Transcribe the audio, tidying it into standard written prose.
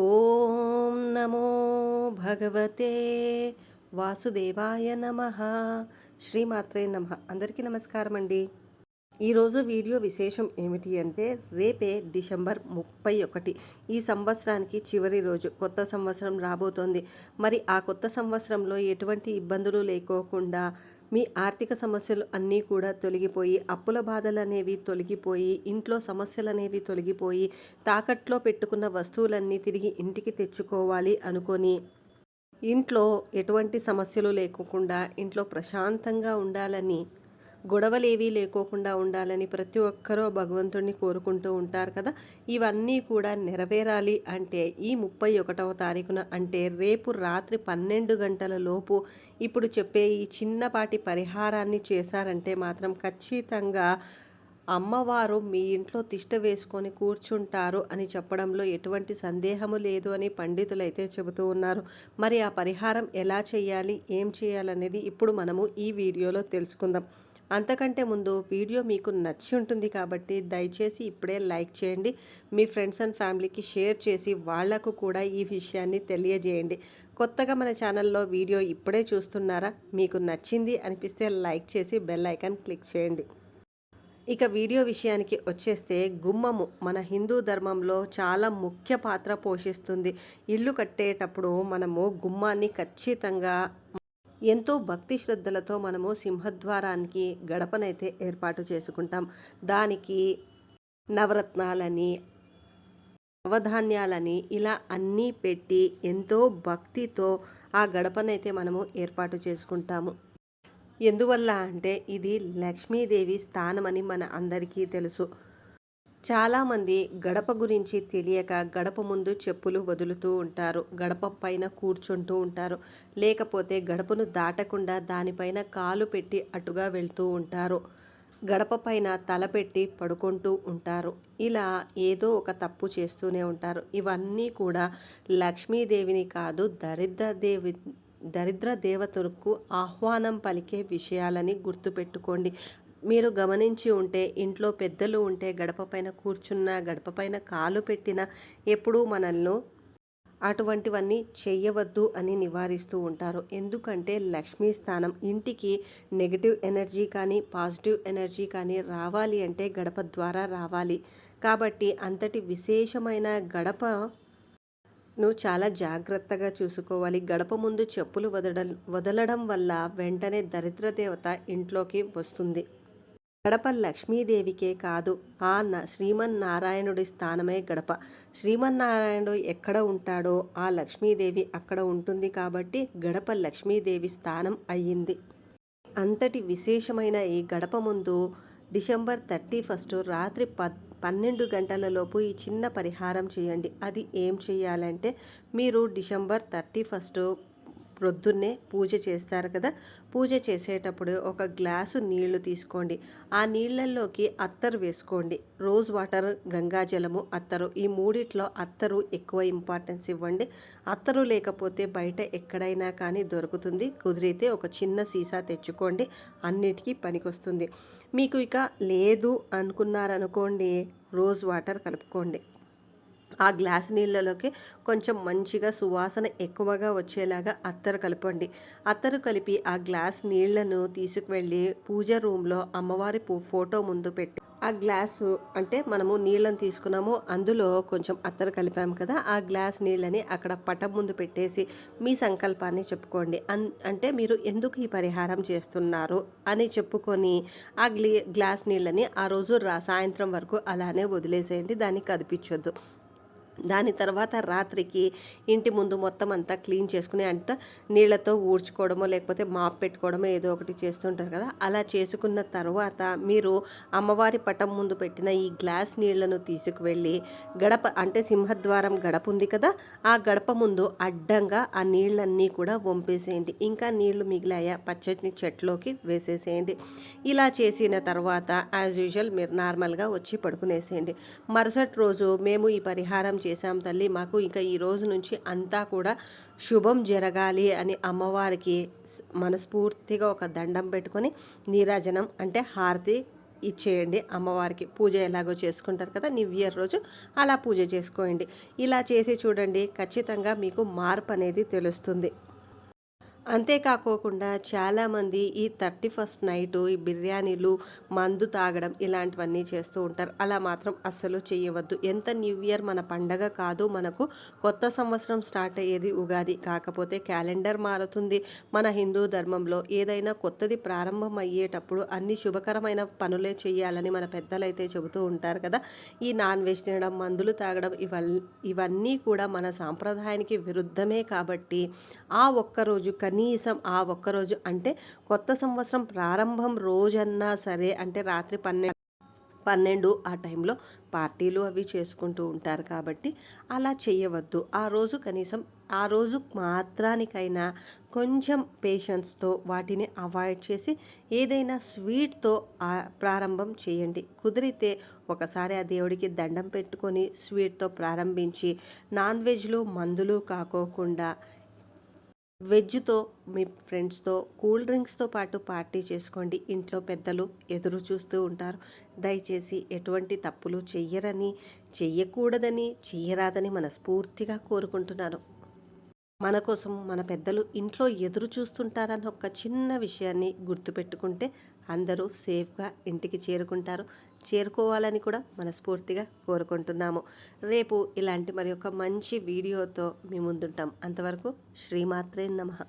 ఓం నమో భగవతే వాసుదేవాయ నమః. శ్రీమాత్రే నమః. అందరికీ నమస్కారం అండి. ఈరోజు వీడియో విశేషం ఏమిటి అంటే, రేపే డిసెంబర్ 31 ఈ సంవత్సరానికి చివరి రోజు. కొత్త సంవత్సరం రాబోతోంది. మరి ఆ కొత్త సంవత్సరంలో ఎటువంటి ఇబ్బందులు లేకోకుండా మీ ఆర్థిక సమస్యలు అన్నీ కూడా తొలగిపోయి, అప్పుల బాధలు అనేవి తొలగిపోయి, ఇంట్లో సమస్యలు అనేవి తొలగిపోయి, తాకట్లో పెట్టుకున్న వస్తువులన్నీ తిరిగి ఇంటికి తెచ్చుకోవాలి అనుకొని, ఇంట్లో ఎటువంటి సమస్యలు లేకోకుండా ఇంట్లో ప్రశాంతంగా ఉండాలని, గొడవలేవీ లేకోకుండా ఉండాలని ప్రతి ఒక్కరూ భగవంతుడిని కోరుకుంటూ ఉంటారు కదా. ఇవన్నీ కూడా నెరవేరాలి అంటే ఈ 31వ తారీఖున, అంటే రేపు రాత్రి 12 గంటల లోపు ఇప్పుడు చెప్పే ఈ చిన్నపాటి పరిహారాన్ని చేశారంటే మాత్రం ఖచ్చితంగా అమ్మవారు మీ ఇంట్లో తిష్ట వేసుకొని కూర్చుంటారు అని చెప్పడంలో ఎటువంటి సందేహము లేదు అని పండితులైతే చెబుతూ ఉన్నారు. మరి ఆ పరిహారం ఎలా చేయాలి, ఏం చేయాలనేది ఇప్పుడు మనము ఈ వీడియోలో తెలుసుకుందాం. అంతకంటే ముందు వీడియో మీకు నచ్చి ఉంటుంది కాబట్టి దయచేసి ఇప్పుడే లైక్ చేయండి. మీ ఫ్రెండ్స్ అండ్ ఫ్యామిలీకి షేర్ చేసి వాళ్లకు కూడా ఈ విషయాన్ని తెలియజేయండి. కొత్తగా మన ఛానల్లో వీడియో ఇప్పుడే చూస్తున్నారా? మీకు నచ్చింది అనిపిస్తే లైక్ చేసి బెల్ ఐకాన్ క్లిక్ చేయండి. ఇక వీడియో విషయానికి వచ్చేస్తే, గుమ్మము మన హిందూ ధర్మంలో చాలా ముఖ్య పాత్ర పోషిస్తుంది. ఇల్లు కట్టేటప్పుడు మనము గుమ్మాన్ని ఖచ్చితంగా ఎంతో భక్తి శ్రద్ధలతో మనము సింహద్వారానికి గడపనైతే ఏర్పాటు చేసుకుంటాం. దానికి నవరత్నాలని, నవధాన్యాలని ఇలా అన్నీ పెట్టి ఎంతో భక్తితో ఆ గడపనైతే మనము ఏర్పాటు చేసుకుంటాము. ఎందువల్ల అంటే ఇది లక్ష్మీదేవి స్థానమని మన అందరికీ తెలుసు. చాలామంది గడప గురించి తెలియక గడప ముందు చెప్పులు వదులుతూ ఉంటారు, గడప పైన కూర్చుంటూ ఉంటారు, లేకపోతే గడపను దాటకుండా దానిపైన కాలు పెట్టి అటుగా వెళ్తూ ఉంటారు, గడప పైన తలపెట్టి పడుకుంటూ ఉంటారు. ఇలా ఏదో ఒక తప్పు చేస్తూనే ఉంటారు. ఇవన్నీ కూడా లక్ష్మీదేవిని కాదు, దరిద్ర దేవతలకు ఆహ్వానం పలికే విషయాలని గుర్తుపెట్టుకోండి. మీరు గమనించి ఉంటే, ఇంట్లో పెద్దలు ఉంటే గడప పైన కూర్చున్నా, గడప పైన కాలు పెట్టినా ఎప్పుడూ మనల్ని అటువంటివన్నీ చెయ్యవద్దు అని నివారిస్తూ ఉంటారు. ఎందుకంటే లక్ష్మీ స్థానం, ఇంటికి నెగిటివ్ ఎనర్జీ కానీ పాజిటివ్ ఎనర్జీ కానీ రావాలి అంటే గడప ద్వారా రావాలి. కాబట్టి అంతటి విశేషమైన గడపను చాలా జాగ్రత్తగా చూసుకోవాలి. గడప ముందు చెప్పులు వదలడం వల్ల వెంటనే దరిద్ర దేవత ఇంట్లోకి వస్తుంది. గడప లక్ష్మీదేవికే కాదు, శ్రీమన్నారాయణుడి స్థానమే గడప. శ్రీమన్నారాయణుడు ఎక్కడ ఉంటాడో ఆ లక్ష్మీదేవి అక్కడ ఉంటుంది. కాబట్టి గడప లక్ష్మీదేవి స్థానం అయ్యింది. అంతటి విశేషమైన ఈ గడప ముందు డిసెంబర్ 31 రాత్రి 12 గంటలలోపు ఈ చిన్న పరిహారం చేయండి. అది ఏం చేయాలంటే, మీరు డిసెంబర్ 31 ప్రొద్దున్నే పూజ చేస్తారు కదా. పూజ చేసేటప్పుడు ఒక గ్లాసు నీళ్లు తీసుకోండి. ఆ నీళ్ళల్లోకి అత్తరు వేసుకోండి. రోజ్ వాటర్, గంగాజలము, అత్తరు, ఈ మూడిట్లో అత్తరు ఎక్కువ ఇంపార్టెన్స్ ఇవ్వండి. అత్తరు లేకపోతే బయట ఎక్కడైనా కానీ దొరుకుతుంది. కుదిరితే ఒక చిన్న సీసా తెచ్చుకోండి, అన్నిటికీ పనికొస్తుంది. మీకు ఇక లేదు అనుకున్నారనుకోండి, రోజ్ వాటర్ కలుపుకోండి. ఆ గ్లాస్ నీళ్ళలోకి కొంచెం మంచిగా సువాసన ఎక్కువగా వచ్చేలాగా అత్తరు కలపండి. అత్తరు కలిపి ఆ గ్లాస్ నీళ్లను తీసుకువెళ్ళి పూజ రూమ్లో అమ్మవారి ఫోటో ముందు పెట్టి, ఆ గ్లాసు అంటే మనము నీళ్ళని తీసుకున్నాము, అందులో కొంచెం అత్తరు కలిపాము కదా, ఆ గ్లాస్ నీళ్ళని అక్కడ పటం ముందు పెట్టేసి మీ సంకల్పాన్ని చెప్పుకోండి. అంటే మీరు ఎందుకు ఈ పరిహారం చేస్తున్నారు అని చెప్పుకొని ఆ గ్లాస్ నీళ్ళని ఆ రోజు సాయంత్రం వరకు అలానే వదిలేసేయండి, దాన్ని కదిపించొద్దు. దాని తర్వాత రాత్రికి ఇంటి ముందు మొత్తం అంతా క్లీన్ చేసుకుని, అంతా నీళ్ళతో ఊడ్చుకోవడమో లేకపోతే మాప్ పెట్టుకోవడమో ఏదో ఒకటి చేస్తుంటారు కదా. అలా చేసుకున్న తర్వాత మీరు అమ్మవారి పటం ముందు పెట్టిన ఈ గ్లాస్ నీళ్లను తీసుకువెళ్ళి గడప, అంటే సింహద్వారం గడప ఉంది కదా, ఆ గడప ముందు అడ్డంగా ఆ నీళ్ళన్నీ కూడా వంపేసేయండి. ఇంకా నీళ్లు మిగిలాయా పచ్చని చెట్లోకి వేసేసేయండి. ఇలా చేసిన తర్వాత యాజ్ యూజువల్ మీరు నార్మల్గా వచ్చి పడుకునేసేయండి. మరుసటి రోజు మేము ఈ పరిహారం చేశాం తల్లి, మాకు ఇంకా ఈ రోజు నుంచి అంతా కూడా శుభం జరగాలి అని అమ్మవారికి మనస్ఫూర్తిగా ఒక దండం పెట్టుకొని నీరాజనం అంటే హారతి ఇచ్చేయండి అమ్మవారికి. పూజ ఎలాగో చేసుకుంటారు కదా న్యూ ఇయర్ రోజు, అలా పూజ చేసుకోండి. ఇలా చేసి చూడండి, ఖచ్చితంగా మీకు మార్పు అనేది తెలుస్తుంది. అంతేకాకోకుండా చాలామంది ఈ 31st నైటు ఈ బిర్యానీలు, మందు తాగడం ఇలాంటివన్నీ చేస్తూ ఉంటారు. అలా మాత్రం అస్సలు చేయవద్దు. ఎంత న్యూ ఇయర్ మన పండగ కాదు, మనకు కొత్త సంవత్సరం స్టార్ట్ అయ్యేది ఉగాది. కాకపోతే క్యాలెండర్ మారుతుంది. మన హిందూ ధర్మంలో ఏదైనా కొత్తది ప్రారంభం అయ్యేటప్పుడు అన్ని శుభకరమైన పనులే చేయాలని మన పెద్దలైతే చెబుతూ ఉంటారు కదా. ఈ నాన్ వెజ్ తినడం, మందులు తాగడం ఇవన్నీ కూడా మన సాంప్రదాయానికి విరుద్ధమే. కాబట్టి ఆ ఒక్కరోజు కనీసం ఆ ఒక్కరోజు అంటే కొత్త సంవత్సరం ప్రారంభం రోజన్నా సరే, అంటే రాత్రి 12 ఆ టైంలో పార్టీలు అవి చేసుకుంటూ ఉంటారు కాబట్టి అలా చేయవద్దు. ఆ రోజు కనీసం ఆ రోజు మాత్రానికైనా కొంచెం పేషెన్స్తో వాటిని అవాయిడ్ చేసి ఏదైనా స్వీట్తో ప్రారంభం చేయండి. కుదిరితే ఒకసారి ఆ దేవుడికి దండం పెట్టుకొని స్వీట్తో ప్రారంభించి, నాన్ వెజ్లు మందులు కాకోకుండా వెజ్తో మీ ఫ్రెండ్స్తో కూల్ డ్రింక్స్తో పాటు పార్టీ చేసుకోండి. ఇంట్లో పెద్దలు ఎదురు చూస్తూ ఉంటారు. దయచేసి ఎటువంటి తప్పులు చెయ్యరని, చెయ్యకూడదని, చెయ్యరాదని మనస్ఫూర్తిగా కోరుకుంటున్నాను. మన కోసం మన పెద్దలు ఇంట్లో ఎదురు చూస్తుంటారన్న ఒక చిన్న విషయాన్ని గుర్తుపెట్టుకుంటే అందరూ సేఫ్గా ఇంటికి చేరుకోవాలని కూడా మనస్ఫూర్తిగా కోరుకుంటున్నాము. రేపు ఇలాంటి మరి ఒక మంచి వీడియోతో మీ ముందుంటాం. అంతవరకు శ్రీమాత్రే నమః.